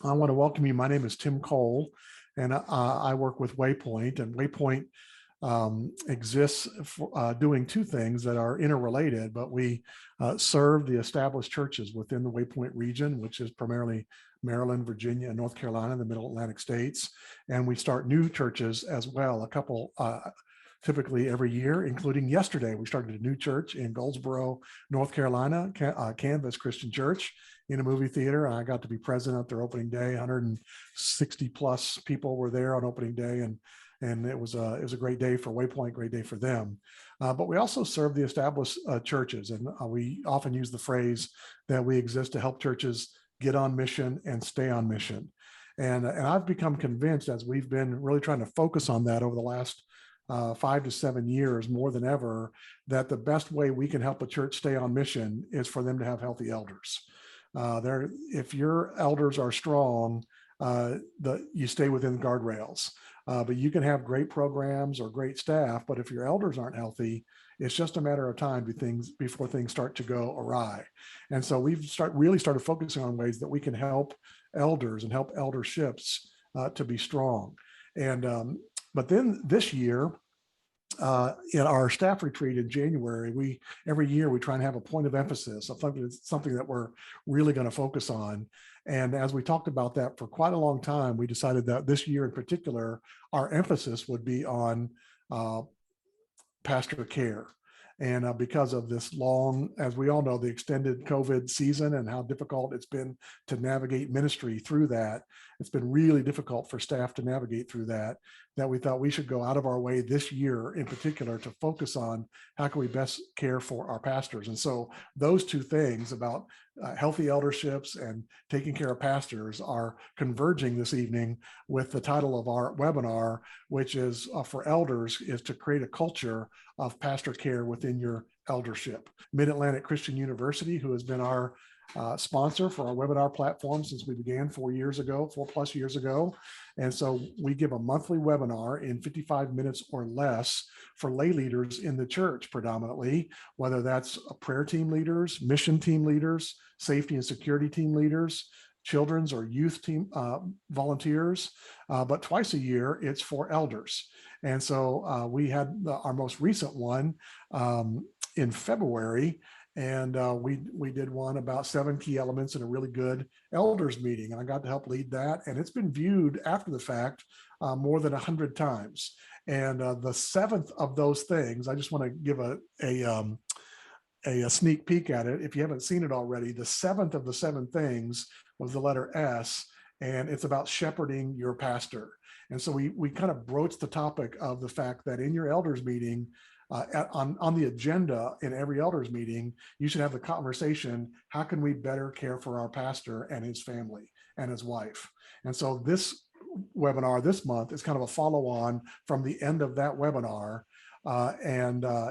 I want to welcome you. My name is Tim Cole, and I work with Waypoint, and Waypoint exists for doing two things that are interrelated, but we serve the established churches within the Waypoint region, which is primarily Maryland, Virginia, and North Carolina, the Middle Atlantic states. And we start new churches as well, a couple typically every year, including yesterday. We started a new church in Goldsboro, North Carolina, Canvas Christian Church, in a movie theater. I got to be present at their opening day. 160 plus people were there on opening day, and it was a great day for Waypoint, great day for them. But we also serve the established churches, and we often use the phrase that we exist to help churches get on mission and stay on mission. And I've become convinced, as we've been really trying to focus on that over the last 5 to 7 years more than ever, that the best way we can help a church stay on mission is for them to have healthy elders. If your elders are strong, you stay within guardrails. But you can have great programs or great staff, but if your elders aren't healthy, it's just a matter of time before things start to go awry. And so we've really started focusing on ways that we can help elders and help elderships to be strong. And but then this year, in our staff retreat in January, every year we try and have a point of emphasis of something that we're really going to focus on. And as we talked about that for quite a long time, we decided that this year in particular, our emphasis would be on pastor care. And because of this long, as we all know, the extended COVID season and how difficult it's been to navigate ministry through that, it's been really difficult for staff to navigate through that we thought we should go out of our way this year in particular to focus on how can we best care for our pastors. And so those two things about healthy elderships and taking care of pastors are converging this evening with the title of our webinar, which is for elders, is to create a culture of pastor care within your eldership. Mid-Atlantic Christian University, who has been our sponsor for our webinar platform since we began 4 plus years ago. And so we give a monthly webinar in 55 minutes or less for lay leaders in the church predominantly, whether that's prayer team leaders, mission team leaders, safety and security team leaders, children's or youth team volunteers, but twice a year it's for elders. And so we had our most recent one in February, and we did one about 7 key elements in a really good elders meeting, and I got to help lead that. And it's been viewed after the fact more than 100 times. And the 7th of those things, I just want to give a sneak peek at it. If you haven't seen it already, the 7th of the 7 things was the letter S, and it's about shepherding your pastor. And so we kind of broached the topic of the fact that in your elders meeting, on the agenda in every elders meeting, you should have the conversation, how can we better care for our pastor and his family and his wife? And so this webinar this month is kind of a follow-on from the end of that webinar,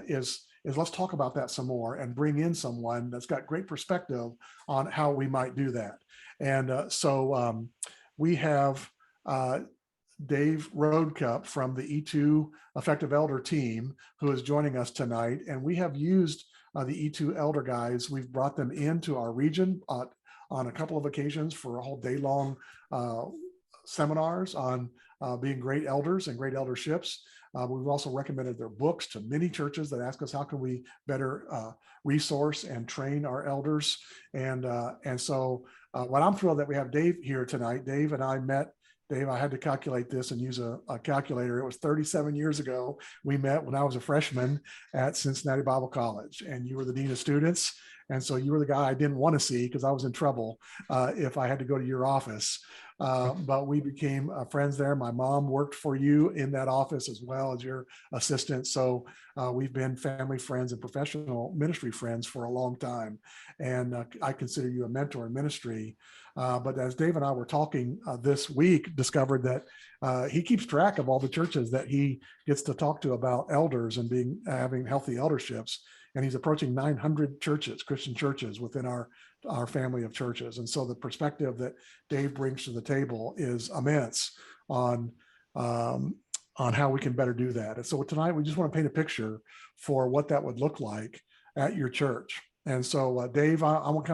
is let's talk about that some more and bring in someone that's got great perspective on how we might do that. And so we have Dave Roadcup from the E2 Effective Elder team, who is joining us tonight. And we have used the E2 Elder guys. We've brought them into our region on a couple of occasions for a whole day-long seminars on being great elders and great elderships. We've also recommended their books to many churches that ask us, how can we better resource and train our elders? And so what I'm thrilled that we have Dave here tonight. Dave and I met. Dave, I had to calculate this and use a calculator. It was 37 years ago. We met when I was a freshman at Cincinnati Bible College, and you were the dean of students. And so you were the guy I didn't want to see because I was in trouble if I had to go to your office. But we became friends there. My mom worked for you in that office as well as your assistant. So we've been family friends and professional ministry friends for a long time. And I consider you a mentor in ministry. But as Dave and I were talking this week, discovered that he keeps track of all the churches that he gets to talk to about elders and having healthy elderships. And he's approaching 900 churches, Christian churches within our family of churches. And so the perspective that Dave brings to the table is immense on how we can better do that. And so tonight we just want to paint a picture for what that would look like at your church. And so Dave, I want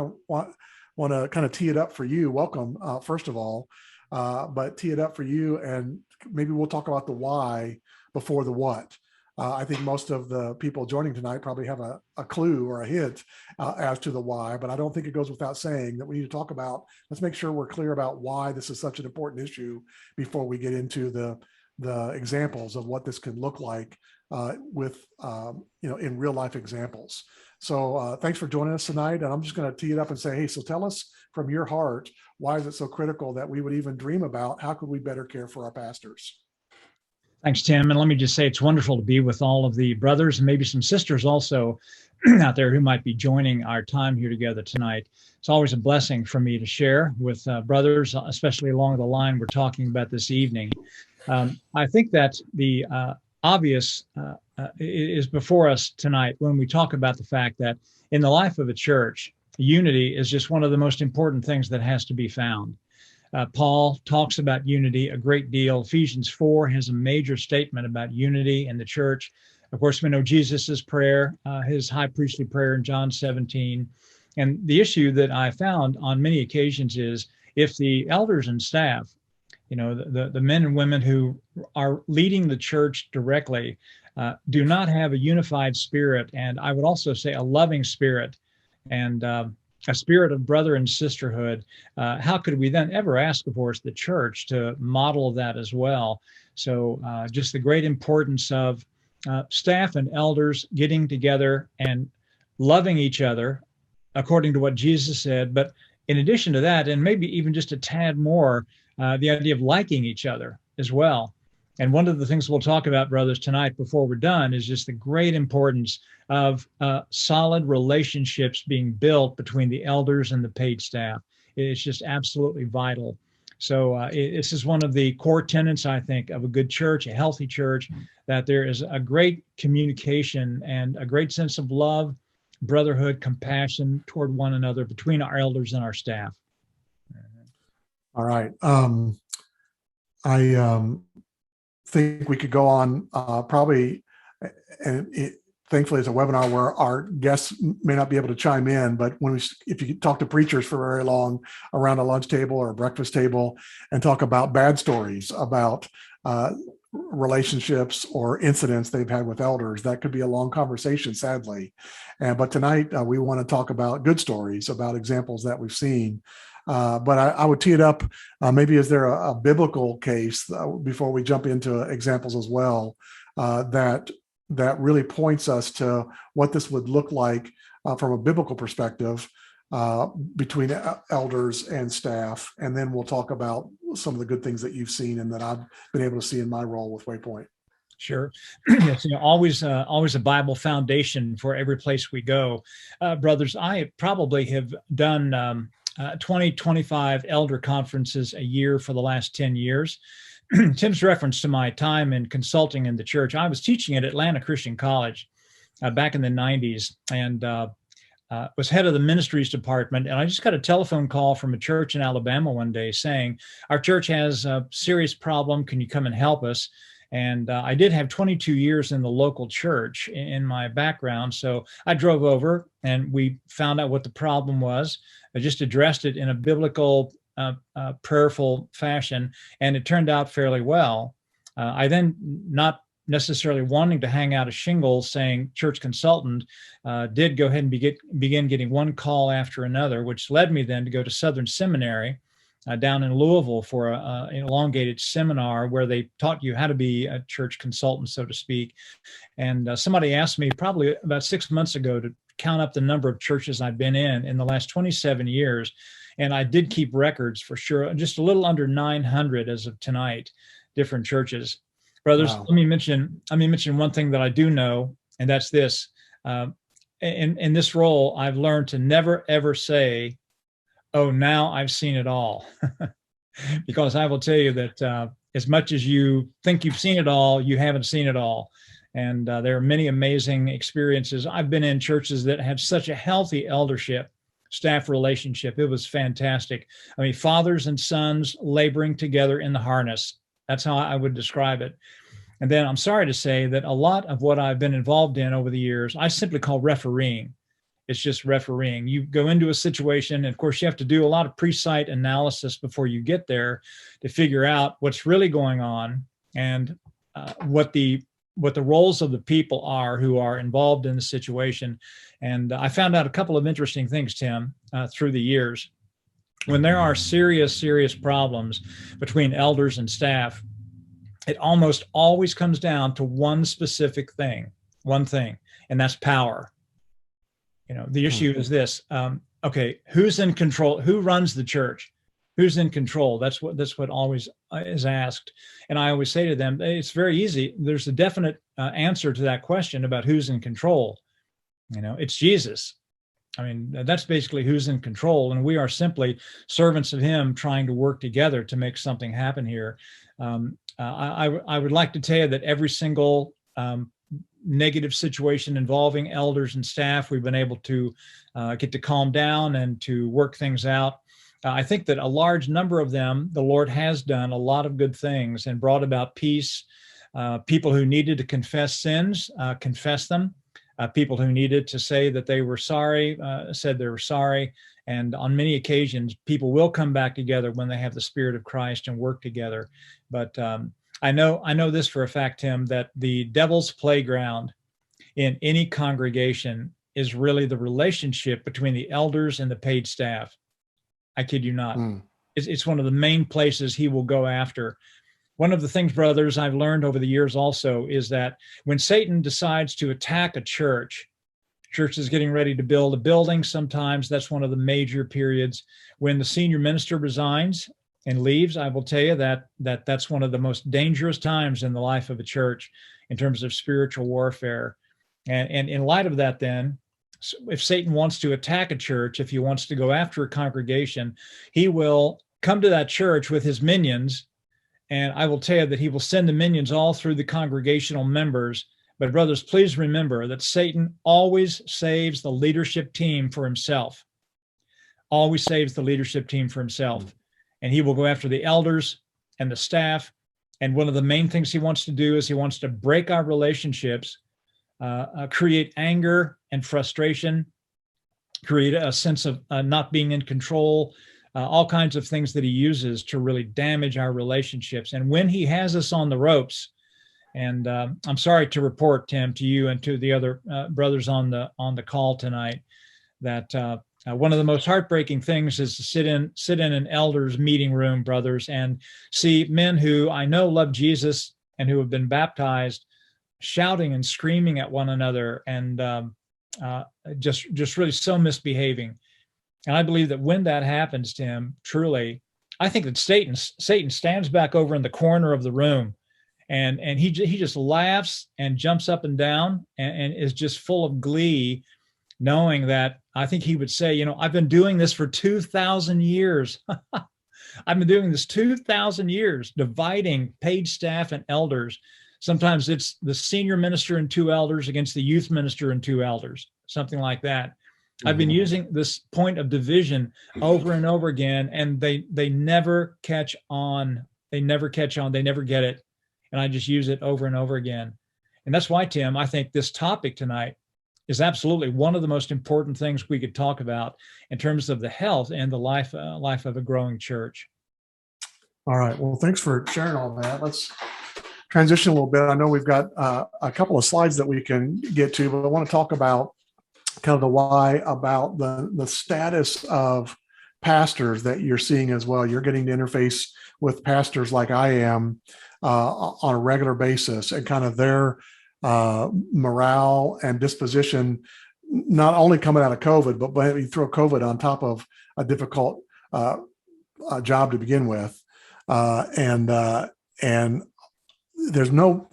want to kind of tee it up for you. Welcome, first of all, but tee it up for you, and maybe we'll talk about the why before the what. I think most of the people joining tonight probably have a clue or a hint as to the why, but I don't think it goes without saying that we need to talk about, let's make sure we're clear about why this is such an important issue before we get into the examples of what this can look like with, in real life examples. So thanks for joining us tonight. And I'm just going to tee it up and say, hey, so tell us from your heart, why is it so critical that we would even dream about how could we better care for our pastors? Thanks, Tim. And let me just say it's wonderful to be with all of the brothers and maybe some sisters also out there who might be joining our time here together tonight. It's always a blessing for me to share with brothers, especially along the line we're talking about this evening. I think that the obvious is before us tonight when we talk about the fact that in the life of a church, unity is just one of the most important things that has to be found. Paul talks about unity a great deal. Ephesians 4 has a major statement about unity in the church. Of course, we know Jesus's prayer, his high priestly prayer in John 17. And the issue that I found on many occasions is if the elders and staff, the men and women who are leading the church directly, do not have a unified spirit, and I would also say a loving spirit, and a spirit of brother and sisterhood, how could we then ever ask, of course, the church to model that as well? So just the great importance of staff and elders getting together and loving each other according to what Jesus said. But in addition to that, and maybe even just a tad more, the idea of liking each other as well. And one of the things we'll talk about, brothers, tonight before we're done is just the great importance of solid relationships being built between the elders and the paid staff. It's just absolutely vital. So this is one of the core tenets, I think, of a good church, a healthy church, that there is a great communication and a great sense of love, brotherhood, compassion toward one another between our elders and our staff. All right. I think we could go on probably, and thankfully it's a webinar where our guests may not be able to chime in, but if you talk to preachers for very long around a lunch table or a breakfast table and talk about bad stories about relationships or incidents they've had with elders, that could be a long conversation, sadly. But tonight we want to talk about good stories, about examples that we've seen. But I would tee it up. Maybe is there a biblical case before we jump into examples as well that really points us to what this would look like from a biblical perspective between elders and staff, and then we'll talk about some of the good things that you've seen and that I've been able to see in my role with Waypoint. Sure. It's always a Bible foundation for every place we go. Brothers, I probably have done 20, 25 elder conferences a year for the last 10 years. Tim's reference to my time in consulting in the church. I was teaching at Atlanta Christian College back in the 90s and was head of the ministries department. And I just got a telephone call from a church in Alabama one day saying, our church has a serious problem. Can you come and help us? And I did have 22 years in the local church in my background. So I drove over and we found out what the problem was. I just addressed it in a biblical, prayerful fashion, and it turned out fairly well. I then, not necessarily wanting to hang out a shingle saying church consultant, did go ahead and begin getting one call after another, which led me then to go to Southern Seminary down in Louisville for an elongated seminar where they taught you how to be a church consultant, so to speak. And somebody asked me probably about 6 months ago to count up the number of churches I've been in the last 27 years. And I did keep records for sure, just a little under 900 as of tonight, different churches. Brothers, wow. Let me mention one thing that I do know, and that's this. In this role, I've learned to never, ever say, oh, now I've seen it all. Because I will tell you that as much as you think you've seen it all, you haven't seen it all. And there are many amazing experiences. I've been in churches that have such a healthy eldership, staff relationship. It was fantastic. I mean, fathers and sons laboring together in the harness. That's how I would describe it. And then I'm sorry to say that a lot of what I've been involved in over the years, I simply call refereeing. It's just refereeing. You go into a situation, and of course, you have to do a lot of pre-site analysis before you get there to figure out what's really going on and what the roles of the people are who are involved in the situation. And I found out a couple of interesting things, Tim, through the years. When there are serious problems between elders and staff, it almost always comes down to one specific thing, and that's power. The issue is this. Okay, who's in control? Who runs the church? Who's in control? That's what always is asked. And I always say to them, it's very easy. There's a definite answer to that question about who's in control. It's Jesus. I mean, that's basically who's in control. And we are simply servants of him trying to work together to make something happen here. I would like to tell you that every single negative situation involving elders and staff, we've been able to get to calm down and to work things out. I think that a large number of them, the Lord has done a lot of good things and brought about peace. People who needed to confess sins, confess them. People who needed to say that they were sorry, said they were sorry. And on many occasions, people will come back together when they have the Spirit of Christ and work together. But I know this for a fact, Tim, that the devil's playground in any congregation is really the relationship between the elders and the paid staff. I kid you not. It's one of the main places he will go after. One of the things, brothers, I've learned over the years also is that when Satan decides to attack a church is getting ready to build a building. Sometimes that's one of the major periods. When the senior minister resigns and leaves, I will tell you that's one of the most dangerous times in the life of a church in terms of spiritual warfare. And in light of that, then, if Satan wants to attack a church, if he wants to go after a congregation, he will come to that church with his minions. And I will tell you that he will send the minions all through the congregational members. But brothers, please remember that Satan always saves the leadership team for himself. Always saves the leadership team for himself. And he will go after the elders and the staff. And one of the main things he wants to do is he wants to break our relationships, create anger and frustration, create a sense of not being in control, all kinds of things that he uses to really damage our relationships. And when he has us on the ropes, and I'm sorry to report, Tim, to you and to the other brothers on the call tonight, that one of the most heartbreaking things is to sit in an elders meeting room, brothers, and see men who I know love Jesus and who have been baptized shouting and screaming at one another and just really so misbehaving. And I believe that when that happens, Tim, truly, I think that Satan stands back over in the corner of the room, and he just laughs and jumps up and down and is just full of glee, knowing that I think he would say, I've been doing this for 2,000 years. I've been doing this 2,000 years, dividing paid staff and elders. Sometimes it's the senior minister and two elders against the youth minister and two elders, something like that. I've been using this point of division over and over again, and they never catch on. They never catch on. They never get it. And I just use it over and over again. And that's why, Tim, I think this topic tonight is absolutely one of the most important things we could talk about in terms of the health and the life of a growing church. All right. Well, thanks for sharing all that. Let's transition a little bit. I know we've got a couple of slides that we can get to, but I want to talk about kind of the why about the status of pastors that you're seeing as well. You're getting to interface with pastors like I am on a regular basis, and kind of their morale and disposition, not only coming out of COVID, but when you throw COVID on top of a difficult job to begin with. And there's no,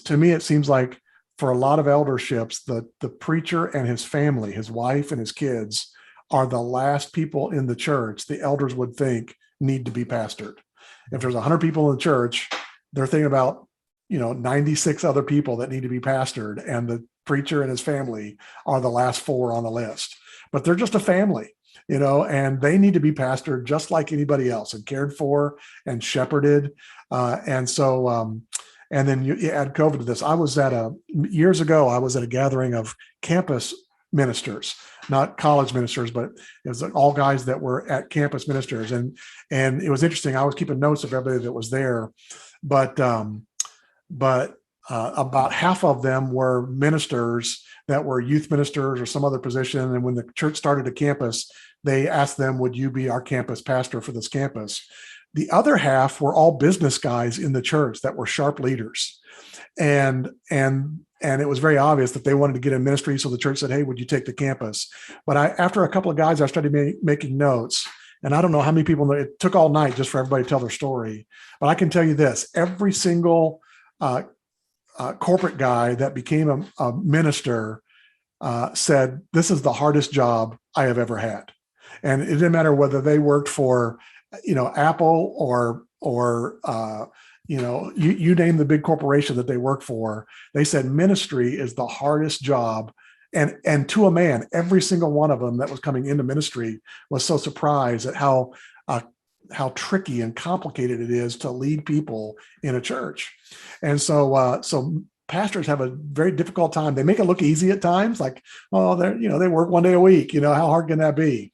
to me, it seems like for a lot of elderships, the preacher and his family, his wife and his kids, are the last people in the church the elders would think need to be pastored. If there's 100 people in the church, they're thinking about 96 other people that need to be pastored, and the preacher and his family are the last 4 on the list. But they're just a family, and they need to be pastored just like anybody else, and cared for and shepherded. And then you add COVID to this. Years ago, I was at a gathering of campus ministers, not college ministers, but it was all guys that were at campus ministers. And it was interesting. I was keeping notes of everybody that was there, but about half of them were ministers that were youth ministers or some other position. And when the church started a campus, they asked them, would you be our campus pastor for this campus? The other half were all business guys in the church that were sharp leaders. And it was very obvious that they wanted to get in ministry. So the church said, hey, would you take the campus? But after a couple of guys, I started making notes. And I don't know how many people, it took all night just for everybody to tell their story. But I can tell you this, every single corporate guy that became a minister said, this is the hardest job I have ever had. And it didn't matter whether they worked for, Apple or you name the big corporation that they work for. They said ministry is the hardest job. And to a man, every single one of them that was coming into ministry was so surprised at how tricky and complicated it is to lead people in a church. And so pastors have a very difficult time. They make it look easy at times, like, oh, they work one day a week. How hard can that be?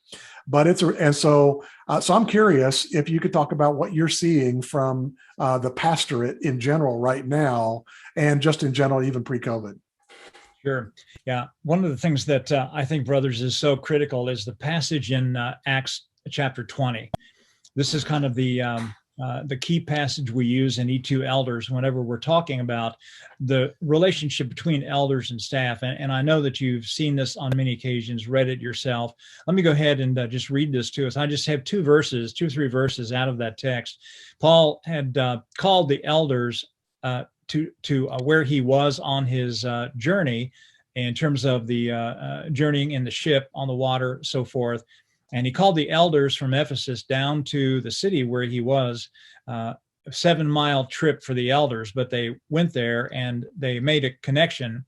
But so I'm curious if you could talk about what you're seeing from the pastorate in general right now, and just in general, even pre-COVID. Sure. Yeah. One of the things that I think, brothers, is so critical is the passage in Acts chapter 20. This is kind of the key passage we use in E2 Elders whenever we're talking about the relationship between elders and staff. And I know that you've seen this on many occasions, read it yourself. Let me go ahead and just read this to us. I just have two or three verses out of that text. Paul had called the elders to where he was on his journey in terms of the journeying in the ship on the water, so forth. And he called the elders from Ephesus down to the city where he was, a 7-mile trip for the elders, but they went there and they made a connection.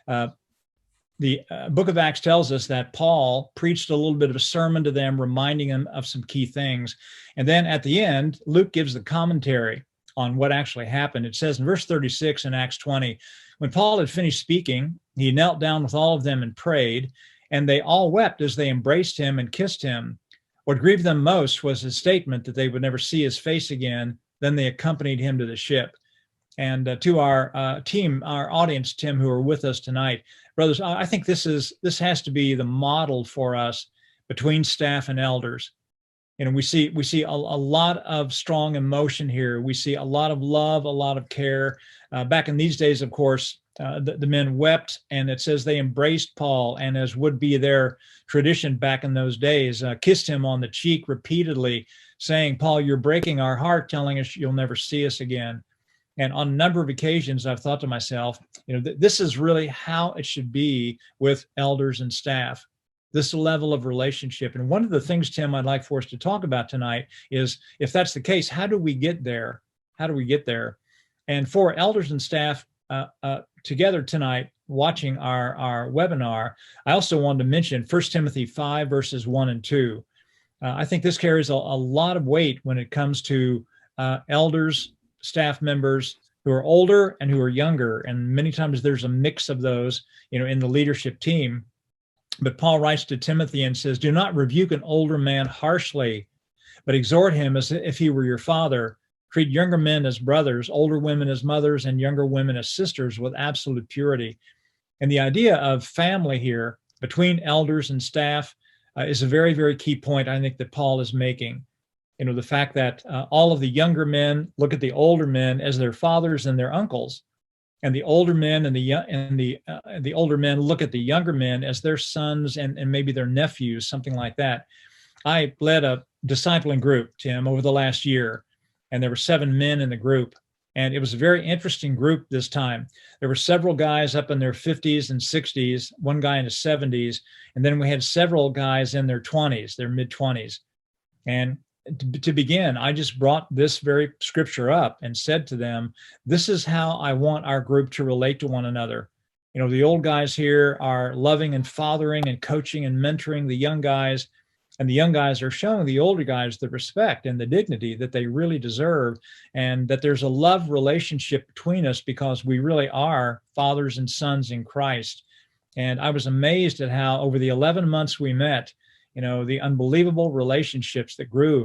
The book of Acts tells us that Paul preached a little bit of a sermon to them, reminding them of some key things. And then at the end, Luke gives the commentary on what actually happened. It says in verse 36 in Acts 20, when Paul had finished speaking, he knelt down with all of them and prayed, and they all wept as they embraced him and kissed him. What grieved them most was his statement that they would never see his face again. Then they accompanied him to the ship. And to our team, our audience, Tim, who are with us tonight, brothers, I think this has to be the model for us between staff and elders. We see a lot of strong emotion here. We see a lot of love, a lot of care. Back in these days, of course, the men wept, and it says they embraced Paul, and as would be their tradition back in those days, kissed him on the cheek repeatedly, saying, Paul, you're breaking our heart, telling us you'll never see us again. And on a number of occasions, I've thought to myself, this is really how it should be with elders and staff, this level of relationship. And one of the things, Tim, I'd like for us to talk about tonight is, if that's the case, how do we get there? How do we get there? And for elders and staff together tonight, watching our webinar, I also wanted to mention 1 Timothy 5, verses 1 and 2. I think this carries a lot of weight when it comes to elders, staff members who are older and who are younger. And many times there's a mix of those, in the leadership team. But Paul writes to Timothy and says, do not rebuke an older man harshly, but exhort him as if he were your father. Treat younger men as brothers, older women as mothers, and younger women as sisters with absolute purity. And the idea of family here between elders and staff is a very, very key point, I think, that Paul is making. The fact that all of the younger men look at the older men as their fathers and their uncles, and the older men and the older men look at the younger men as their sons and maybe their nephews, something like that. I led a discipling group, Tim, over the last year, and there were 7 men in the group. And it was a very interesting group this time. There were several guys up in their 50s and 60s, one guy in his 70s, and then we had several guys in their 20s, their mid-20s. And to begin, I just brought this very scripture up and said to them, this is how I want our group to relate to one another. The old guys here are loving and fathering and coaching and mentoring the young guys, and the young guys are showing the older guys the respect and the dignity that they really deserve, and that there's a love relationship between us because we really are fathers and sons in Christ. And I was amazed at how over the 11 months we met, the unbelievable relationships that grew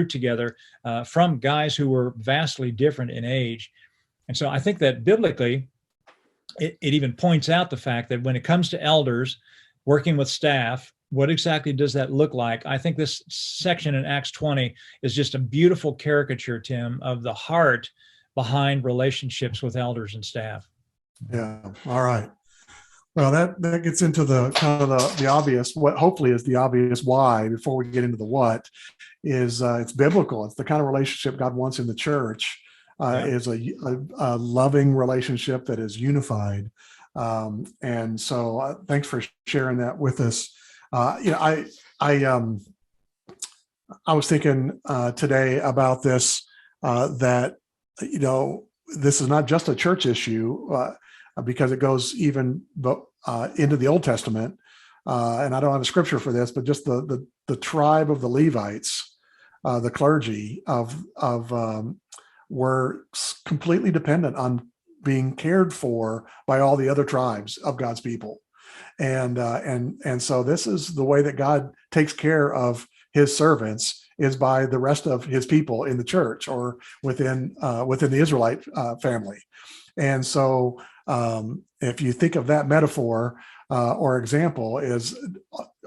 together from guys who were vastly different in age. And so I think that biblically, it even points out the fact that when it comes to elders working with staff, what exactly does that look like? I think this section in Acts 20 is just a beautiful caricature, Tim, of the heart behind relationships with elders and staff. Yeah. All right. Well, that gets into the kind of the obvious, what hopefully is the obvious why before we get into the what is it's biblical. It's the kind of relationship God wants in the church. Is a loving relationship that is unified. And so thanks for sharing that with us. I was thinking today about this, that, this is not just a church issue, because it goes even into the Old Testament. And I don't have a scripture for this, but just the tribe of the Levites, the clergy were completely dependent on being cared for by all the other tribes of God's people. And so this is the way that God takes care of his servants, is by the rest of his people in the church or within the Israelite family. And so if you think of that metaphor or example, as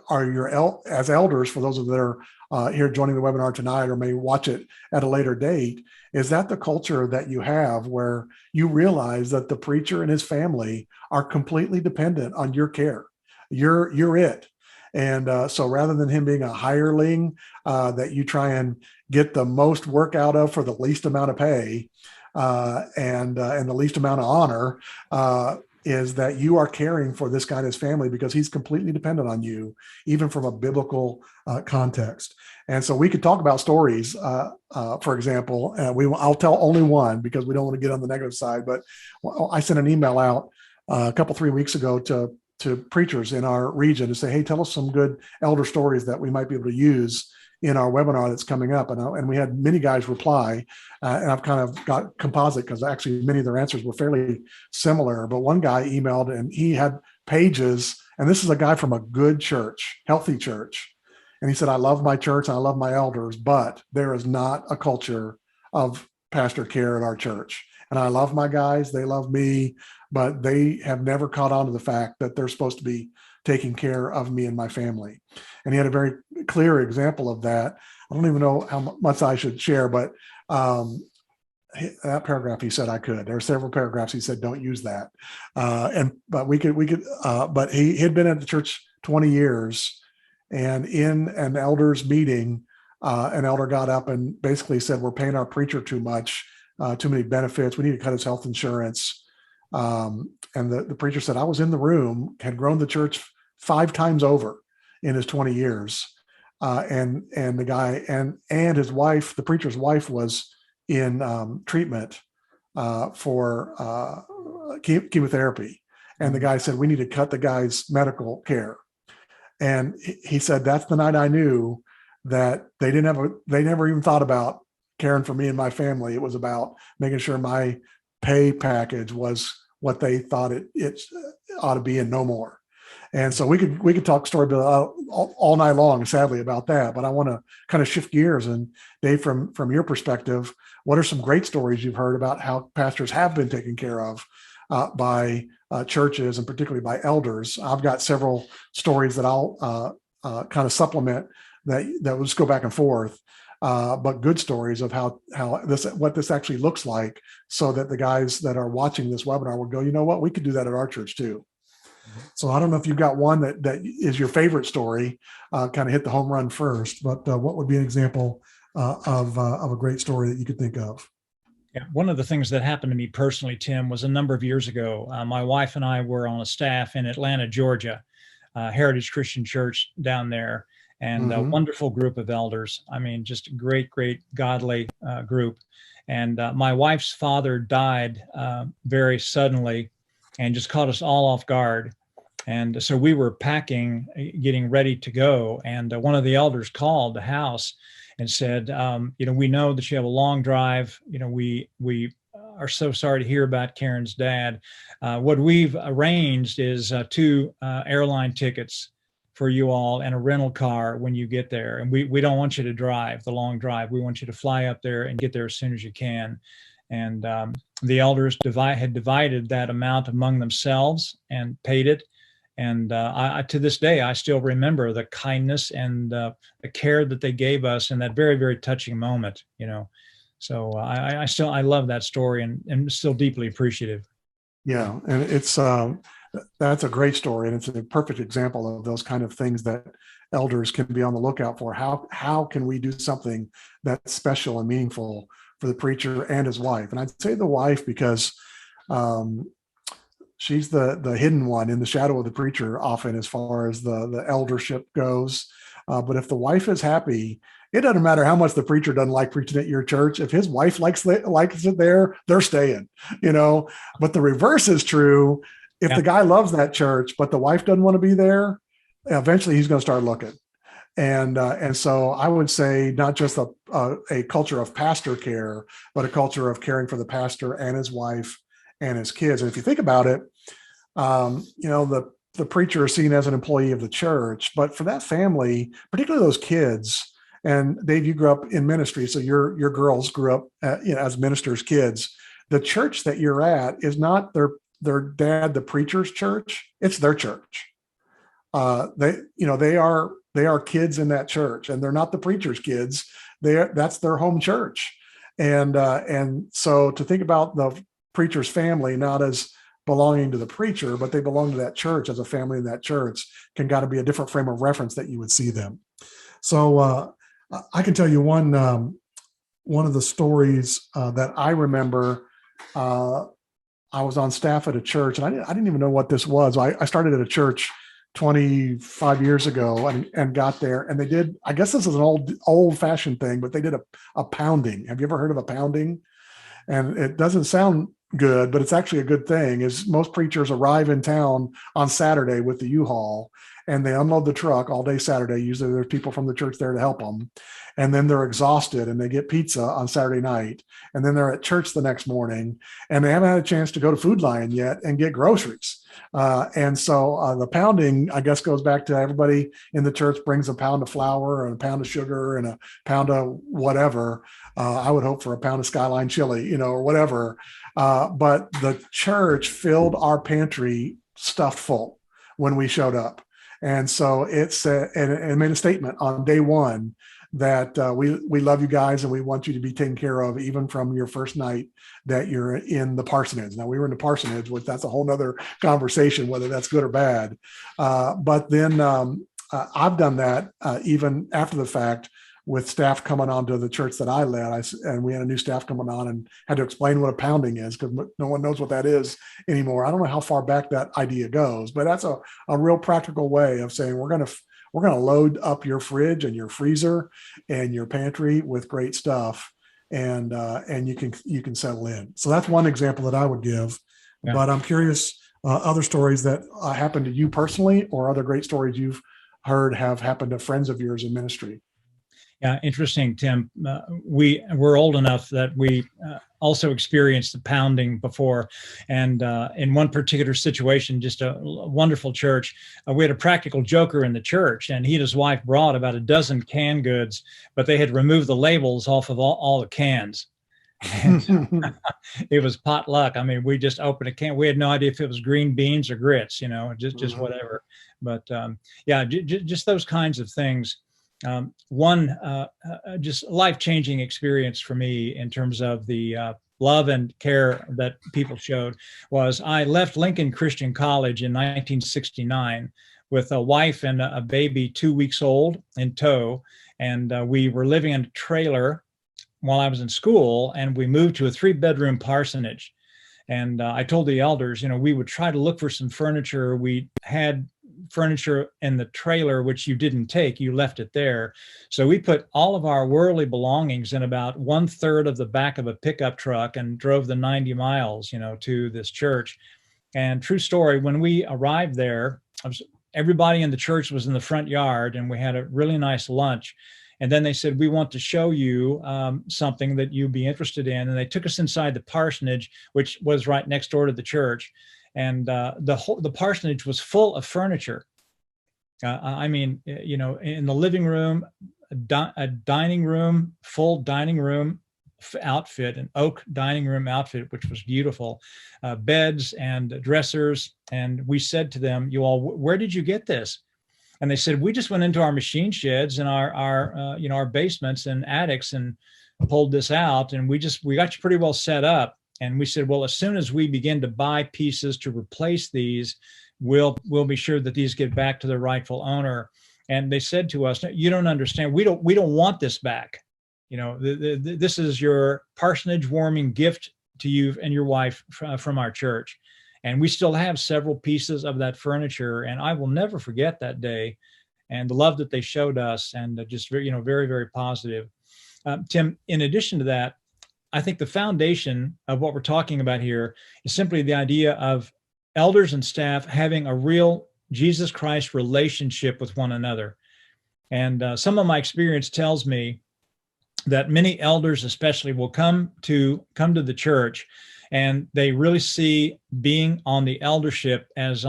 elders, for those of that are here joining the webinar tonight or may watch it at a later date, is that the culture that you have where you realize that the preacher and his family are completely dependent on your care? You're it. And so rather than him being a hireling that you try and get the most work out of for the least amount of pay and the least amount of honor, is that you are caring for this guy and his family because he's completely dependent on you, even from a biblical context. And so we could talk about stories. For example, I'll tell only one because we don't want to get on the negative side. But I sent an email out a couple, 3 weeks ago to preachers in our region to say, hey, tell us some good elder stories that we might be able to use in our webinar that's coming up. And we had many guys reply, and I've kind of got composite because actually many of their answers were fairly similar. But one guy emailed and he had pages, and this is a guy from a good church, healthy church. And he said, I love my church, and I love my elders, but there is not a culture of pastor care at our church. And I love my guys, they love me, but they have never caught on to the fact that they're supposed to be taking care of me and my family. And he had a very clear example of that. I don't even know how much I should share, but that paragraph he said I could. There are several paragraphs he said don't use that. But he had been at the church 20 years, and in an elders meeting, an elder got up and basically said, we're paying our preacher too much, too many benefits. We need to cut his health insurance. And the preacher said, I was in the room, had grown the church 5 times over in his 20 years. And the guy and his wife, the preacher's wife, was in treatment for chemotherapy. And the guy said, we need to cut the guy's medical care. And he said, that's the night I knew that they never even thought about caring for me and my family. It was about making sure my pay package was what they thought it ought to be and no more. And so we could talk story all night long, sadly, about that. But I want to kind of shift gears. And Dave, from your perspective, what are some great stories you've heard about how pastors have been taken care of by churches, and particularly by elders? I've got several stories that I'll kind of supplement that will just go back and forth. But good stories of what this actually looks like, so that the guys that are watching this webinar will go, you know what, we could do that at our church too. So I don't know if you've got one that is your favorite story, kind of hit the home run first, but what would be an example of a great story that you could think of? Yeah, one of the things that happened to me personally, Tim, was a number of years ago. My wife and I were on a staff in Atlanta, Georgia, Heritage Christian Church down there, and a wonderful group of elders. I mean, just a great, godly group. And my wife's father died very suddenly and just caught us all off guard. And so we were packing, getting ready to go. And one of the elders called the house and said, we know that you have a long drive. We are so sorry to hear about Karen's dad. What we've arranged is two airline tickets for you all and a rental car when you get there. And we don't want you to drive the long drive. We want you to fly up there and get there as soon as you can. And the elders had divided that amount among themselves and paid it. And to this day, I still remember the kindness and the care that they gave us in that very, very touching moment, you know. So I love that story and still deeply appreciative. Yeah, and it's that's a great story, and it's a perfect example of those kind of things that elders can be on the lookout for. How can we do something that's special and meaningful for the preacher and his wife? And I'd say the wife because she's the hidden one in the shadow of the preacher often as far as the eldership goes. But if the wife is happy, it doesn't matter how much the preacher doesn't like preaching at your church. If his wife likes it there, they're staying, you know. But the reverse is true. If the guy loves that church, but the wife doesn't want to be there, eventually he's going to start looking. And so I would say not just a culture of pastor care, but a culture of caring for the pastor and his wife and his kids. And if you think about it, you know, the preacher is seen as an employee of the church, but for that family, particularly those kids, and Dave, you grew up in ministry, so your girls grew up, you know, as ministers' kids. The church that you're at is not their dad, the preacher's church; it's their church. They are kids in that church, and they're not the preacher's kids. That's their home church, and so to think about the preacher's family not as belonging to the preacher, but they belong to that church as a family in that church can got to be a different frame of reference that you would see them. So I can tell you one of the stories that I remember. I was on staff at a church, and I didn't even know what this was. I started at a church 25 years ago and got there, and they did. I guess this is an old fashioned thing, but they did a pounding. Have you ever heard of a pounding? And it doesn't sound good, but it's actually a good thing. Is most preachers arrive in town on Saturday with the U-Haul, and they unload the truck all day Saturday. Usually there's people from the church there to help them. And then they're exhausted and they get pizza on Saturday night. And then they're at church the next morning and they haven't had a chance to go to Food Lion yet and get groceries. And so the pounding, I guess, goes back to everybody in the church brings a pound of flour and a pound of sugar and a pound of whatever. I would hope for a pound of Skyline chili, you know, or whatever. But the church filled our pantry stuffed full when we showed up. And so it made a statement on day one that we love you guys and we want you to be taken care of even from your first night that you're in the parsonage. Now we were in the parsonage, which that's a whole nother conversation, whether that's good or bad. But then I've done that even after the fact with staff coming on to the church that I led. And we had a new staff coming on and had to explain what a pounding is because no one knows what that is anymore. I don't know how far back that idea goes, but that's a real practical way of saying we're going to load up your fridge and your freezer and your pantry with great stuff, and you can settle in. So that's one example that I would give. Yeah. But I'm curious, other stories that happened to you personally, or other great stories you've heard have happened to friends of yours in ministry. Yeah, interesting, Tim. We're old enough that we also experienced the pounding before. And in one particular situation, just a wonderful church, we had a practical joker in the church, and he and his wife brought about a dozen canned goods, but they had removed the labels off of all the cans. And it was potluck. I mean, we just opened a can. We had no idea if it was green beans or grits, you know, just whatever. But yeah, just those kinds of things. One just life-changing experience for me in terms of the love and care that people showed was I left Lincoln Christian College in 1969 with a wife and a baby 2 weeks old in tow. And we were living in a trailer while I was in school, and we moved to a 3-bedroom parsonage. And I told the elders, you know, we would try to look for some furniture. We had furniture in the trailer, which you didn't take, you left it there. So we put all of our worldly belongings in about 1/3 of the back of a pickup truck and drove the 90 miles, you know, to this church. And true story, when we arrived there, everybody in the church was in the front yard and we had a really nice lunch. And then they said, we want to show you something that you'd be interested in. And they took us inside the parsonage, which was right next door to the church. And the parsonage was full of furniture. I mean, you know, in the living room, a dining room, full dining room outfit, an oak dining room outfit, which was beautiful, beds and dressers. And we said to them, you all, where did you get this? And they said, we just went into our machine sheds and our basements and attics and pulled this out. And we got you pretty well set up. And we said, well, as soon as we begin to buy pieces to replace these, we'll be sure that these get back to their rightful owner. And they said to us, you don't understand. We don't want this back. You know, this is your parsonage warming gift to you and your wife from our church. And we still have several pieces of that furniture. And I will never forget that day and the love that they showed us, and just very, very, very positive. Tim, in addition to that, I think the foundation of what we're talking about here is simply the idea of elders and staff having a real Jesus Christ relationship with one another. And some of my experience tells me that many elders especially will come to the church, and they really see being on the eldership as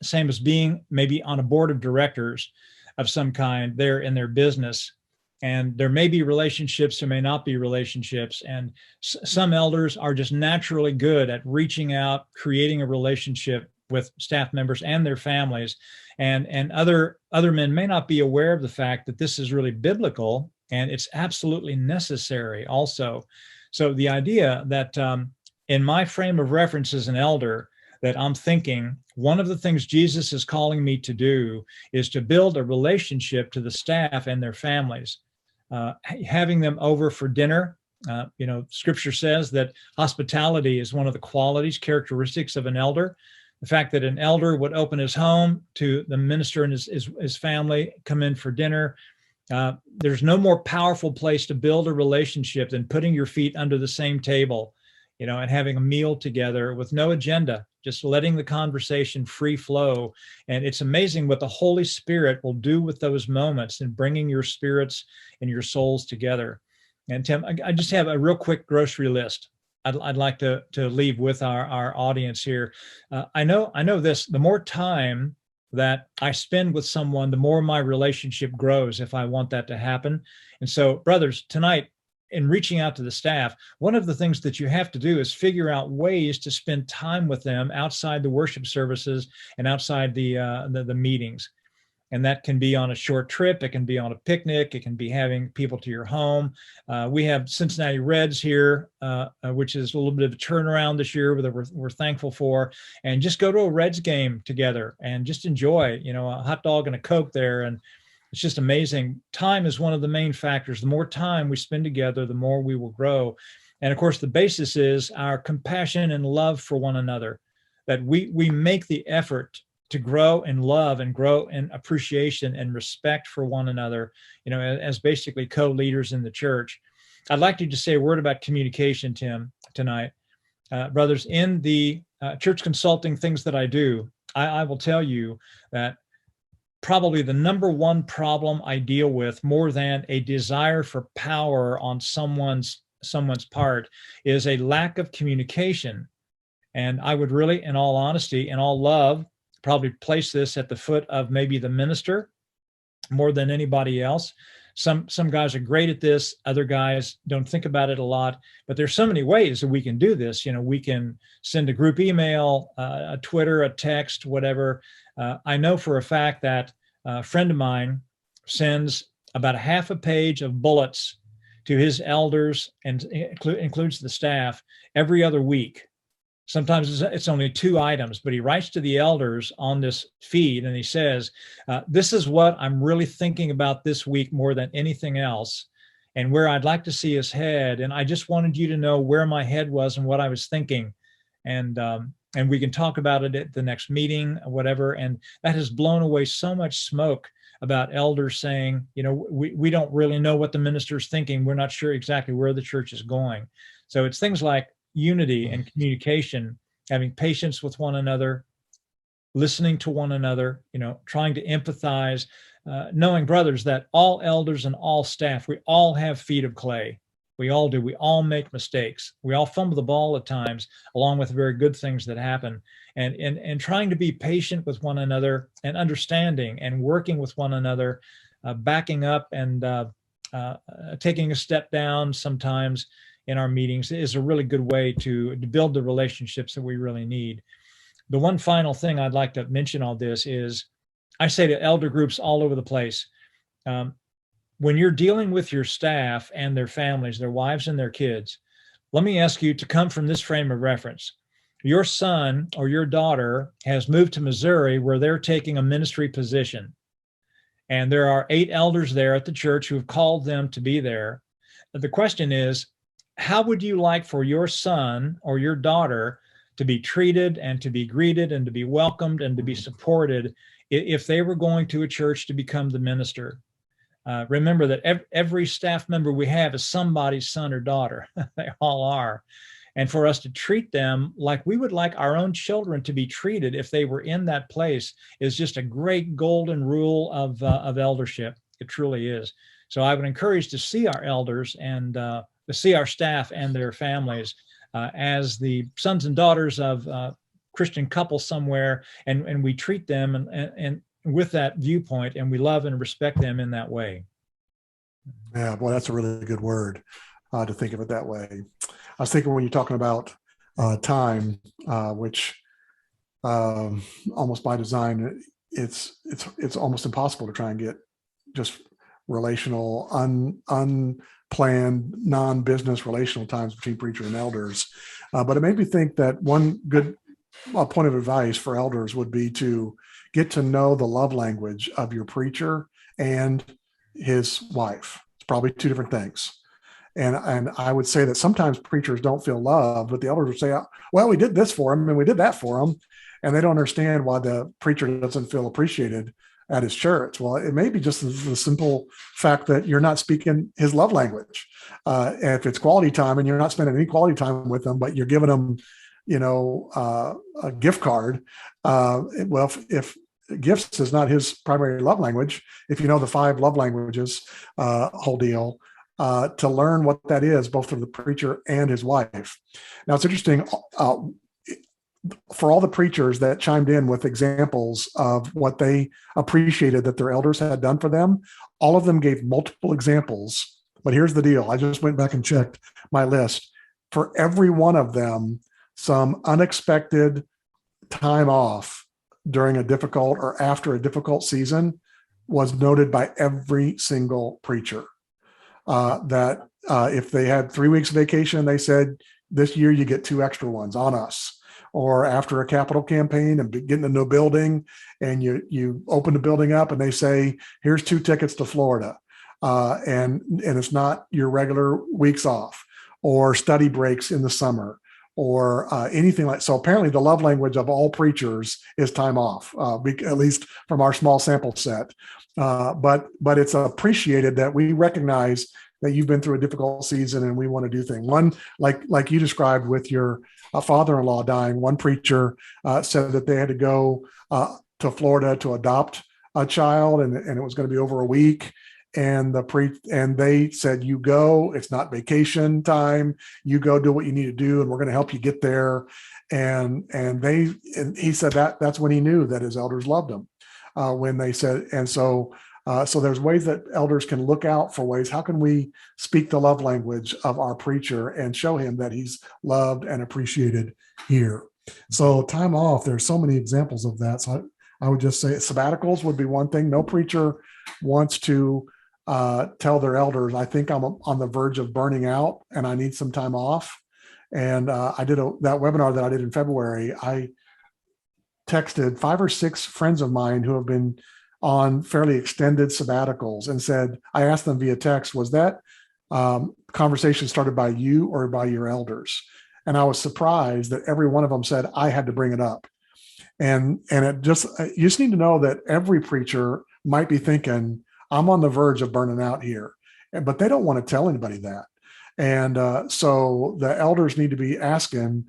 same as being maybe on a board of directors of some kind there in their business. And there may be relationships, there may not be relationships. And some elders are just naturally good at reaching out, creating a relationship with staff members and their families. And other men may not be aware of the fact that this is really biblical, and it's absolutely necessary also. So the idea that in my frame of reference as an elder, that I'm thinking one of the things Jesus is calling me to do is to build a relationship to the staff and their families, having them over for dinner. Scripture says that hospitality is one of the characteristics of an elder. The fact that an elder would open his home to the minister and his family, come in for dinner. There's no more powerful place to build a relationship than putting your feet under the same table, and having a meal together with no agenda, just letting the conversation free flow. And it's amazing what the Holy Spirit will do with those moments and bringing your spirits and your souls together. And Tim, I just have a real quick grocery list I'd like to leave with our audience here. I know this, the more time that I spend with someone, the more my relationship grows if I want that to happen. And so, brothers, tonight, in reaching out to the staff, one of the things that you have to do is figure out ways to spend time with them outside the worship services and outside the meetings. And that can be on a short trip. It can be on a picnic. It can be having people to your home. We have Cincinnati Reds here, which is a little bit of a turnaround this year that we're thankful for. And just go to a Reds game together and just enjoy, a hot dog and a Coke there. And it's just amazing. Time is one of the main factors. The more time we spend together, the more we will grow. And of course, the basis is our compassion and love for one another, that we make the effort to grow in love and grow in appreciation and respect for one another, as basically co-leaders in the church. I'd like to just say a word about communication, Tim, tonight. Brothers, in the church consulting things that I do, I will tell you that probably the number one problem I deal with, more than a desire for power on someone's part, is a lack of communication. And I would really, in all honesty, in all love, probably place this at the foot of maybe the minister more than anybody else. Some guys are great at this. Other guys don't think about it a lot, but there's so many ways that we can do this. We can send a group email, a Twitter, a text, whatever. I know for a fact that a friend of mine sends about a half a page of bullets to his elders and includes the staff every other week. Sometimes it's only 2 items, but he writes to the elders on this feed and he says, this is what I'm really thinking about this week more than anything else, and where I'd like to see us head. And I just wanted you to know where my head was and what I was thinking. And we can talk about it at the next meeting, whatever. And that has blown away so much smoke about elders saying, we don't really know what the minister's thinking. We're not sure exactly where the church is going. So it's things like unity and communication, having patience with one another, listening to one another, trying to empathize, knowing, brothers, that all elders and all staff, we all have feet of clay. We all do. We all make mistakes. We all fumble the ball at times, along with very good things that happen. And trying to be patient with one another and understanding and working with one another, backing up and taking a step down sometimes in our meetings is a really good way to build the relationships that we really need. The one final thing I'd like to mention on this is I say to elder groups all over the place, when you're dealing with your staff and their families, their wives and their kids, let me ask you to come from this frame of reference. Your son or your daughter has moved to Missouri where they're taking a ministry position. And there are 8 elders there at the church who have called them to be there. The question is, how would you like for your son or your daughter to be treated and to be greeted and to be welcomed and to be supported if they were going to a church to become the minister? Remember that every staff member we have is somebody's son or daughter. They all are. And for us to treat them like we would like our own children to be treated if they were in that place is just a great golden rule of eldership. It truly is. So I would encourage to see our elders and to see our staff and their families as the sons and daughters of Christian couples somewhere, and we treat them and with that viewpoint, and we love and respect them in that way. Yeah, boy, that's a really good word to think of it that way. I was thinking when you're talking about time, which almost by design, it's almost impossible to try and get just relational, unplanned, non-business relational times between preacher and elders. But it made me think that one good point of advice for elders would be to get to know the love language of your preacher and his wife. It's probably 2 different things. And I would say that sometimes preachers don't feel loved, but the elders would say, well, we did this for him and we did that for him. And they don't understand why the preacher doesn't feel appreciated at his church. Well, it may be just the simple fact that you're not speaking his love language. If it's quality time and you're not spending any quality time with them, but you're giving them, a gift card. Well, if gifts is not his primary love language, if you know the 5 love languages whole deal, to learn what that is, both for the preacher and his wife. Now, it's interesting, for all the preachers that chimed in with examples of what they appreciated that their elders had done for them, all of them gave multiple examples. But here's the deal. I just went back and checked my list. For every one of them, some unexpected time off during a difficult or after a difficult season was noted by every single preacher. That if they had 3 weeks of vacation, they said, this year you get 2 extra ones on us. Or after a capital campaign and getting a new building, and you open the building up and they say, here's 2 tickets to Florida. And it's not your regular weeks off or study breaks in the summer or anything like. So apparently the love language of all preachers is time off, at least from our small sample set. But it's appreciated that we recognize that you've been through a difficult season and we want to do things. One, like you described with your father-in-law dying, one preacher said that they had to go to Florida to adopt a child, and it was going to be over a week. And they said, you go, it's not vacation time. You go do what you need to do, and we're going to help you get there. And he said that's when he knew that his elders loved him, when they said, and so there's ways that elders can look out for ways. How can we speak the love language of our preacher and show him that he's loved and appreciated here? So time off, there's so many examples of that. So I would just say sabbaticals would be one thing. No preacher wants to tell their elders, I think I'm on the verge of burning out and I need some time off. And I did that webinar that I did in February. I texted 5 or 6 friends of mine who have been on fairly extended sabbaticals and said, I asked them via text, was that conversation started by you or by your elders? And I was surprised that every one of them said, I had to bring it up. And you just need to know that every preacher might be thinking, I'm on the verge of burning out here, but they don't want to tell anybody that. And so the elders need to be asking,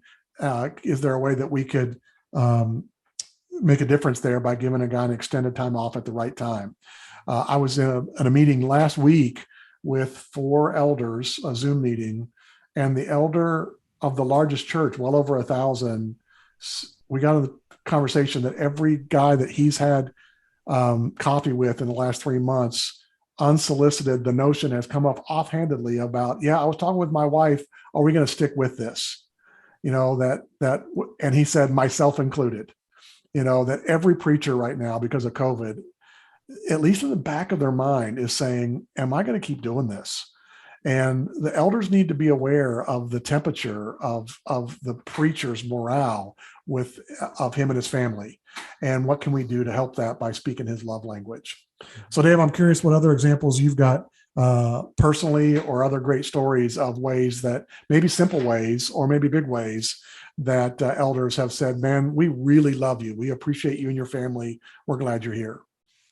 is there a way that we could make a difference there by giving a guy an extended time off at the right time? I was in a meeting last week with 4 elders, a Zoom meeting, and the elder of the largest church, well over 1,000, we got into the conversation that every guy that he's had coffee with in the last 3 months, unsolicited, the notion has come up offhandedly about, yeah, I was talking with my wife, are we going to stick with this? And he said, myself included, that every preacher right now, because of COVID, at least in the back of their mind, is saying, am I going to keep doing this? And the elders need to be aware of the temperature of the preacher's morale of him and his family. And what can we do to help that by speaking his love language? So Dave, I'm curious what other examples you've got personally, or other great stories of ways that, maybe simple ways or maybe big ways, that elders have said, man, we really love you. We appreciate you and your family. We're glad you're here.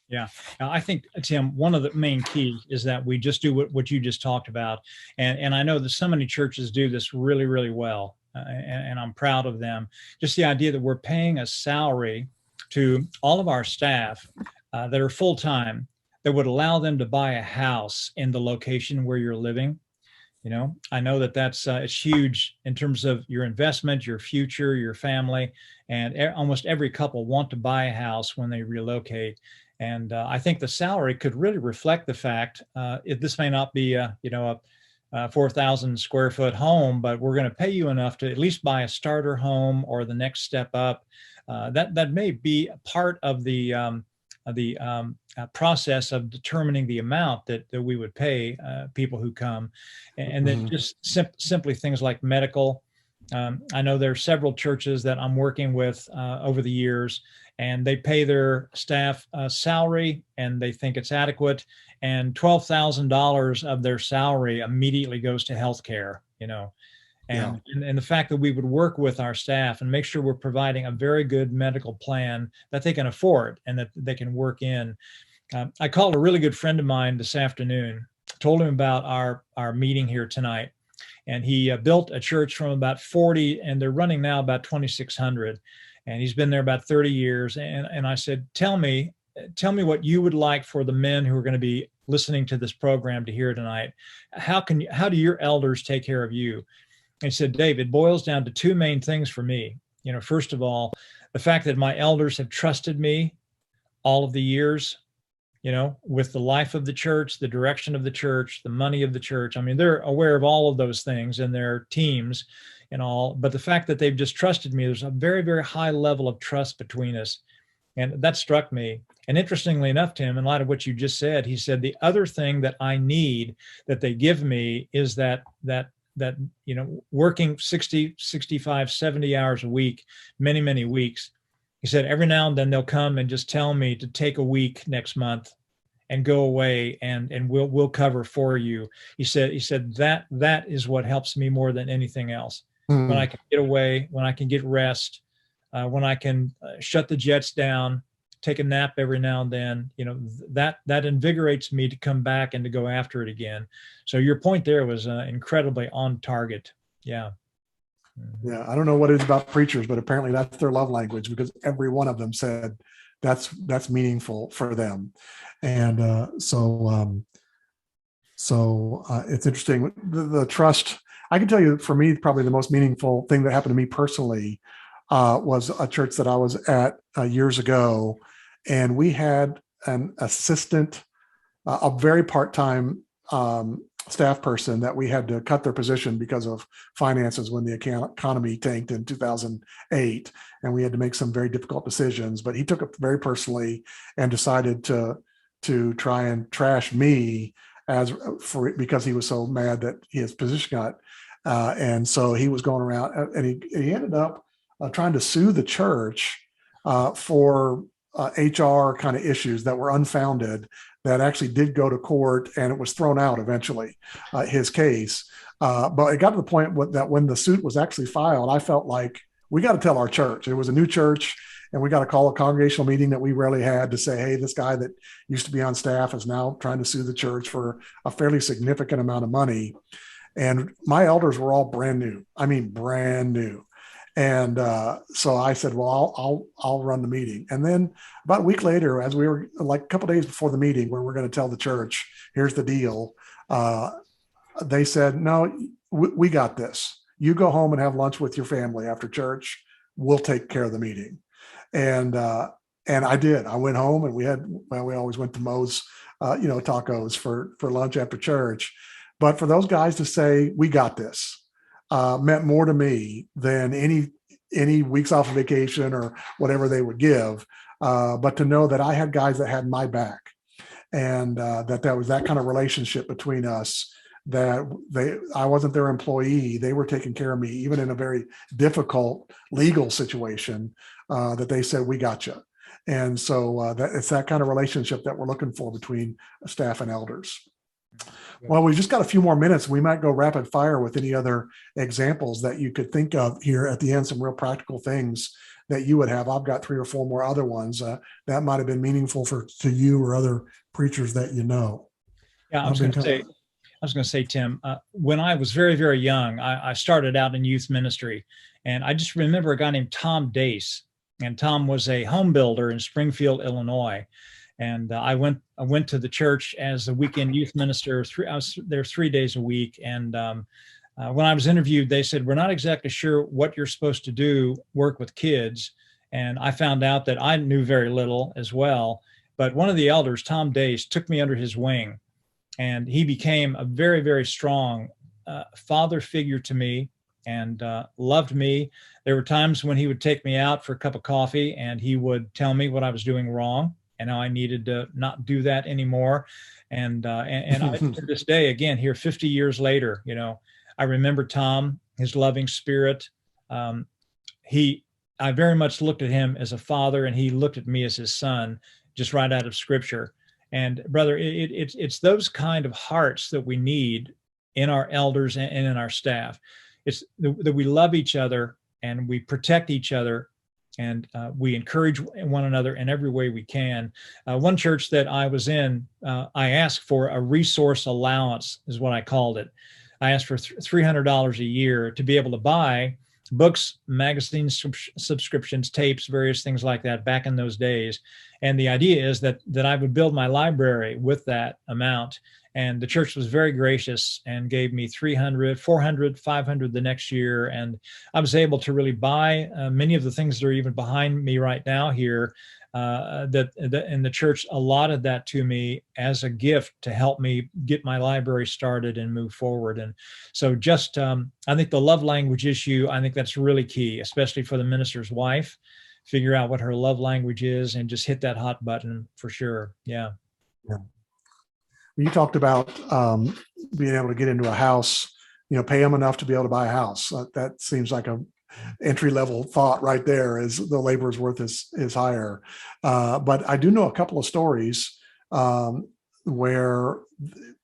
Yeah, I think, Tim, one of the main keys is that we just do what you just talked about. And I know that so many churches do this really, really well. And I'm proud of them. Just the idea that we're paying a salary to all of our staff that are full-time, that would allow them to buy a house in the location where you're living. I know that that's it's huge in terms of your investment, your future, your family, and almost every couple want to buy a house when they relocate. And I think the salary could really reflect the fact this may not be a 4,000 square foot home, but we're going to pay you enough to at least buy a starter home or the next step up. That may be a part of the process of determining the amount that we would pay people who come, and then just simply things like medical. I know there are several churches that I'm working with over the years, and they pay their staff salary and they think it's adequate, and $12,000 of their salary immediately goes to healthcare, and the fact that we would work with our staff and make sure we're providing a very good medical plan that they can afford and that they can work in. I called a really good friend of mine this afternoon, told him about our meeting here tonight, and he built a church from about 40, and they're running now about 2,600. And he's been there about 30 years. And I said, tell me what you would like for the men who are going to be listening to this program to hear tonight. How do your elders take care of you? And he said, Dave, it boils down to 2 main things for me. First of all, the fact that my elders have trusted me all of the years, with the life of the church, the direction of the church, the money of the church. I mean, they're aware of all of those things in their teams and all, but the fact that they've just trusted me, there's a very, very high level of trust between us. And that struck me. And interestingly enough, Tim, in light of what you just said, he said, the other thing that I need that they give me is that working 60, 65, 70 hours a week, many, many weeks. He said, every now and then they'll come and just tell me to take a week next month and go away, and we'll cover for you. He said that is what helps me more than anything else. When I can get away, when I can get rest, when I can shut the jets down, take a nap every now and then, that invigorates me to come back and to go after it again. So your point there was incredibly on target. Yeah. Yeah. I don't know what it is about preachers, but apparently that's their love language, because every one of them said that's meaningful for them. And so it's interesting. The trust, I can tell you, for me, probably the most meaningful thing that happened to me personally was a church that I was at years ago. And we had an assistant, a very part-time staff person that we had to cut their position because of finances when the economy tanked in 2008. And we had to make some very difficult decisions, but he took it very personally and decided to try and trash me because he was so mad that his position got. And so he was going around, and he ended up trying to sue the church for HR kind of issues that were unfounded, that actually did go to court, and it was thrown out eventually, his case. But it got to the point that when the suit was actually filed, I felt like we got to tell our church. It was a new church, and we got to call a congregational meeting that we rarely had to say, hey, this guy that used to be on staff is now trying to sue the church for a fairly significant amount of money. And my elders were all brand new. I mean, brand new. And so I said, well, I'll run the meeting. And then about a week later, as we were like a couple of days before the meeting where we're going to tell the church, here's the deal. They said, no, we got this. You go home and have lunch with your family after church. We'll take care of the meeting. And I did. I went home and we always went to Moe's, tacos for lunch after church. But for those guys to say, we got this, meant more to me than any weeks off of vacation or whatever they would give. But to know that I had guys that had my back, and that was that kind of relationship between us, that I wasn't their employee. They were taking care of me, even in a very difficult legal situation, that they said, we got you. And so it's that kind of relationship that we're looking for between staff and elders. Well, we've just got a few more minutes. We might go rapid fire with any other examples that you could think of here at the end, some real practical things that you would have. I've got 3 or 4 more other ones that might have been meaningful to you or other preachers that you know. Yeah, I was going to say, Tim, when I was very, very young, I started out in youth ministry, and I just remember a guy named Tom Dace, and Tom was a home builder in Springfield, Illinois. And I went to the church as a weekend youth minister. I was there 3 days a week. And when I was interviewed, they said, we're not exactly sure what you're supposed to do, work with kids. And I found out that I knew very little as well. But one of the elders, Tom Dace, took me under his wing. And he became a very, very strong father figure to me, and loved me. There were times when he would take me out for a cup of coffee and he would tell me what I was doing wrong and how I needed to not do that anymore. And I, to this day, again, here 50 years later, I remember Tom, his loving spirit. I very much looked at him as a father, and he looked at me as his son, just right out of Scripture. And brother, it's those kind of hearts that we need in our elders and in our staff. It's that we love each other and we protect each other, and we encourage one another in every way we can. One church that I was in, I asked for a resource allowance, is what I called it. I asked for $300 a year to be able to buy books, magazines, subscriptions, tapes, various things like that back in those days. And the idea is that I would build my library with that amount. And the church was very gracious and gave me $300, $400, $500 the next year. And I was able to really buy many of the things that are even behind me right now here, and the church allotted that to me as a gift to help me get my library started and move forward. And so just, I think the love language issue, I think that's really key, especially for the minister's wife. Figure out what her love language is and just hit that hot button for sure. Yeah. You talked about being able to get into a house, pay them enough to be able to buy a house. That seems like a entry-level thought right there, as the labor's worth is higher. But I do know a couple of stories where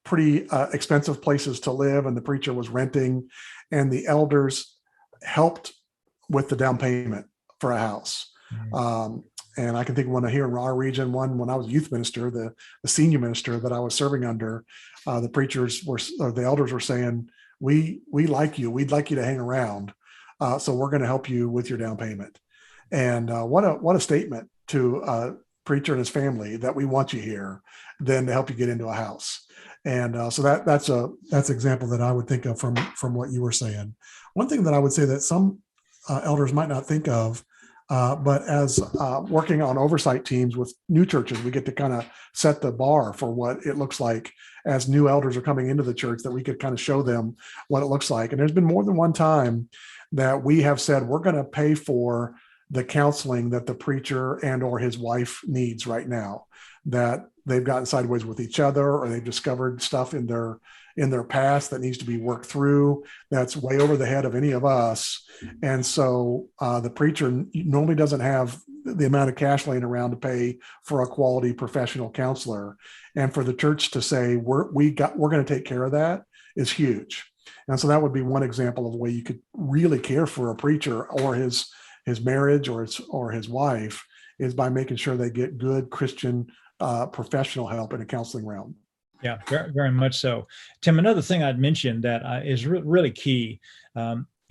pretty expensive places to live, and the preacher was renting, and the elders helped with the down payment for a house. And I can think of one here in our region, one when I was youth minister, the senior minister that I was serving under, the elders were saying, we like you. We'd like you to hang around. So we're going to help you with your down payment. And what a statement to a preacher and his family, that we want you here, then to help you get into a house. And so that's an example that I would think of from what you were saying. One thing that I would say that some elders might not think of, but as working on oversight teams with new churches, we get to kind of set the bar for what it looks like as new elders are coming into the church, that we could kind of show them what it looks like. And there's been more than one time that we have said, we're going to pay for the counseling that the preacher and or his wife needs right now, that they've gotten sideways with each other, or they've discovered stuff in their past that needs to be worked through, that's way over the head of any of us. And so the preacher normally doesn't have the amount of cash laying around to pay for a quality professional counselor. And for the church to say, we're going to take care of that, is huge. And so that would be one example of a way you could really care for a preacher or his marriage or his wife, is by making sure they get good Christian professional help in a counseling realm. Yeah, very, very much so. Tim, another thing I'd mention that is really key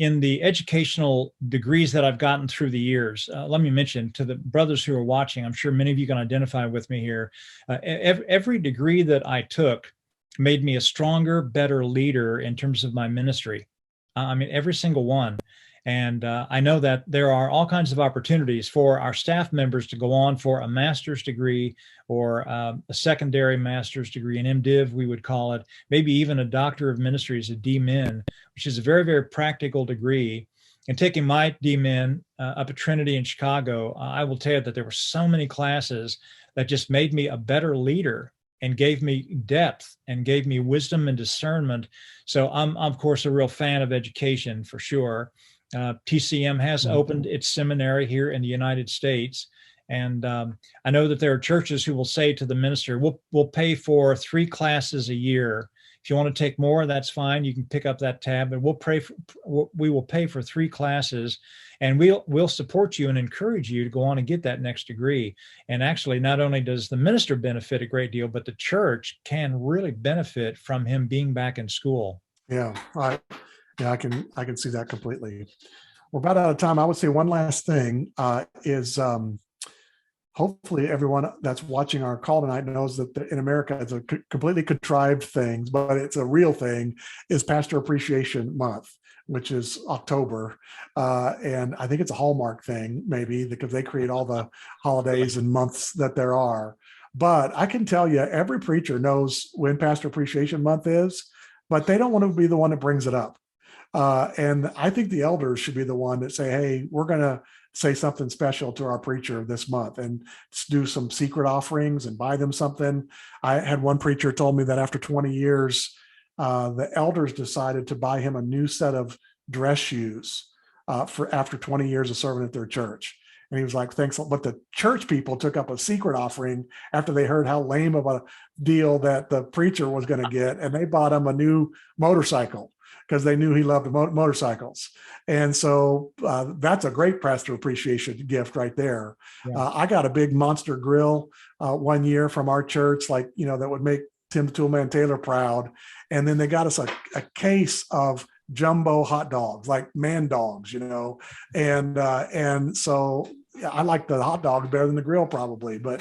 in the educational degrees that I've gotten through the years, let me mention to the brothers who are watching, I'm sure many of you can identify with me here. Every degree that I took made me a stronger, better leader in terms of my ministry. I mean, every single one. And I know that there are all kinds of opportunities for our staff members to go on for a master's degree or a secondary master's degree, an MDiv, we would call it, maybe even a doctor of ministries, a DMin, which is a very, very practical degree. And taking my DMin up at Trinity in Chicago, I will tell you that there were so many classes that just made me a better leader and gave me depth and gave me wisdom and discernment. So I'm of course, a real fan of education for sure. TCM has opened its seminary here in the United States. And I know that there are churches who will say to the minister, we'll pay for 3 classes a year. If you want to take more, that's fine. You can pick up that tab, but we will pay for 3 classes, and we'll support you and encourage you to go on and get that next degree. And actually, not only does the minister benefit a great deal, but the church can really benefit from him being back in school. Yeah, I can see that completely. We're about out of time. I would say one last thing is hopefully everyone that's watching our call tonight knows that in America it's a completely contrived thing, but it's a real thing, is Pastor Appreciation Month, which is October. And I think it's a Hallmark thing, maybe, because they create all the holidays and months that there are. But I can tell you, every preacher knows when Pastor Appreciation Month is, but they don't want to be the one that brings it up. And I think the elders should be the one that say, hey, we're going to say something special to our preacher this month and do some secret offerings and buy them something. I had one preacher told me that after 20 years, the elders decided to buy him a new set of dress shoes for after 20 years of serving at their church. And he was like, thanks. But the church people took up a secret offering after they heard how lame of a deal that the preacher was going to get. And they bought him a new motorcycle because they knew he loved motorcycles. And so that's a great pastor appreciation gift right there. Yeah. I got a big Monster grill one year from our church, like, that would make Tim the Toolman Taylor proud. And then they got us a case of jumbo hot dogs, like man dogs, and so I like the hot dogs better than the grill probably, but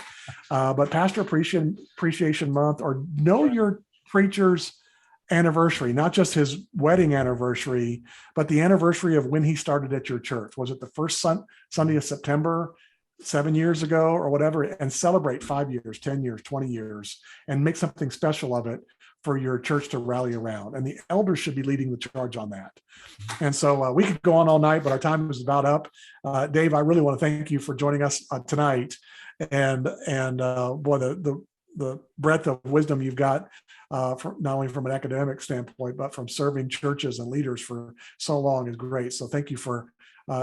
Pastor Appreciation Month, or know your preacher's anniversary, not just his wedding anniversary, but the anniversary of when he started at your church. Was it the first Sunday of September 7 years ago or whatever? And celebrate 5 years, 10 years, 20 years, and make something special of it for your church to rally around. And the elders should be leading the charge on that. And so we could go on all night, but our time is about up. Dave, I really want to thank you for joining us tonight. And boy, the breadth of wisdom you've got, not only from an academic standpoint, but from serving churches and leaders for so long is great. So thank you for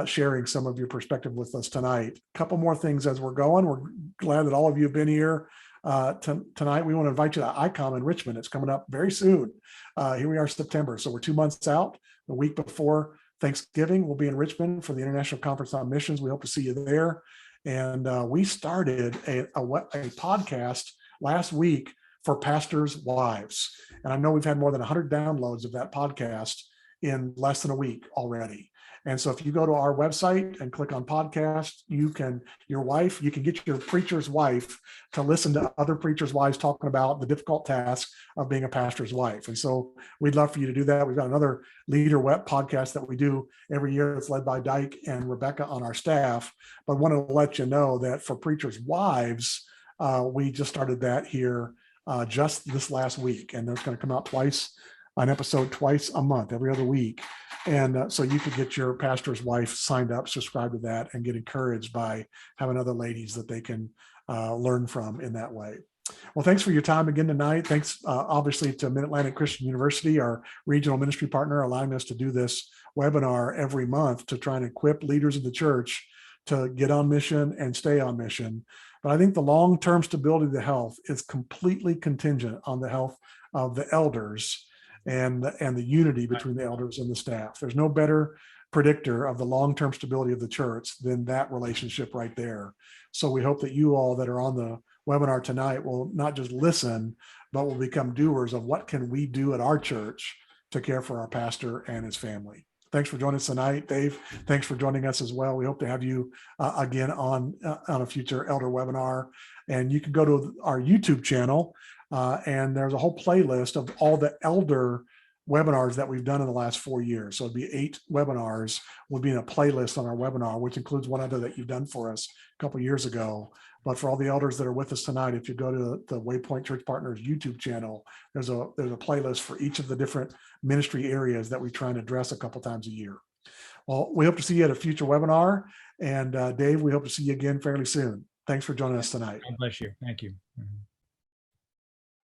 sharing some of your perspective with us tonight. A couple more things as we're going. We're glad that all of you have been here tonight. We want to invite you to ICOM in Richmond. It's coming up very soon. Here we are, September. So we're 2 months out. The week before Thanksgiving, we'll be in Richmond for the International Conference on Missions. We hope to see you there. And we started a podcast last week for pastors' wives. And I know we've had more than 100 downloads of that podcast in less than a week already. And so if you go to our website and click on podcast, you can get your preacher's wife to listen to other preachers' wives talking about the difficult task of being a pastor's wife. And so we'd love for you to do that. We've got another leader web podcast that we do every year that's led by Dyke and Rebecca on our staff. But want to let you know that for preachers' wives, we just started that here just this last week. And there's going to come out an episode twice a month, every other week. And so you could get your pastor's wife signed up, subscribe to that, and get encouraged by having other ladies that they can learn from in that way. Well, thanks for your time again tonight. Thanks, obviously, to Mid-Atlantic Christian University, our regional ministry partner, allowing us to do this webinar every month to try and equip leaders of the church to get on mission and stay on mission. But I think the long-term stability of the health is completely contingent on the health of the elders and the unity between the elders and the staff. There's no better predictor of the long-term stability of the church than that relationship right there. So we hope that you all that are on the webinar tonight will not just listen, but will become doers of what can we do at our church to care for our pastor and his family. Thanks for joining us tonight. Dave, thanks for joining us as well. We hope to have you again on a future elder webinar. And you can go to our YouTube channel, and there's a whole playlist of all the elder webinars that we've done in the last 4 years. So it'd be 8 webinars will be in a playlist on our webinar, which includes one other that you've done for us a couple of years ago. But for all the elders that are with us tonight, if you go to the Waypoint Church Partners YouTube channel, there's a playlist for each of the different ministry areas that we try and address a couple times a year. Well, we hope to see you at a future webinar. And Dave, we hope to see you again fairly soon. Thanks for joining us tonight. God bless you. Thank you.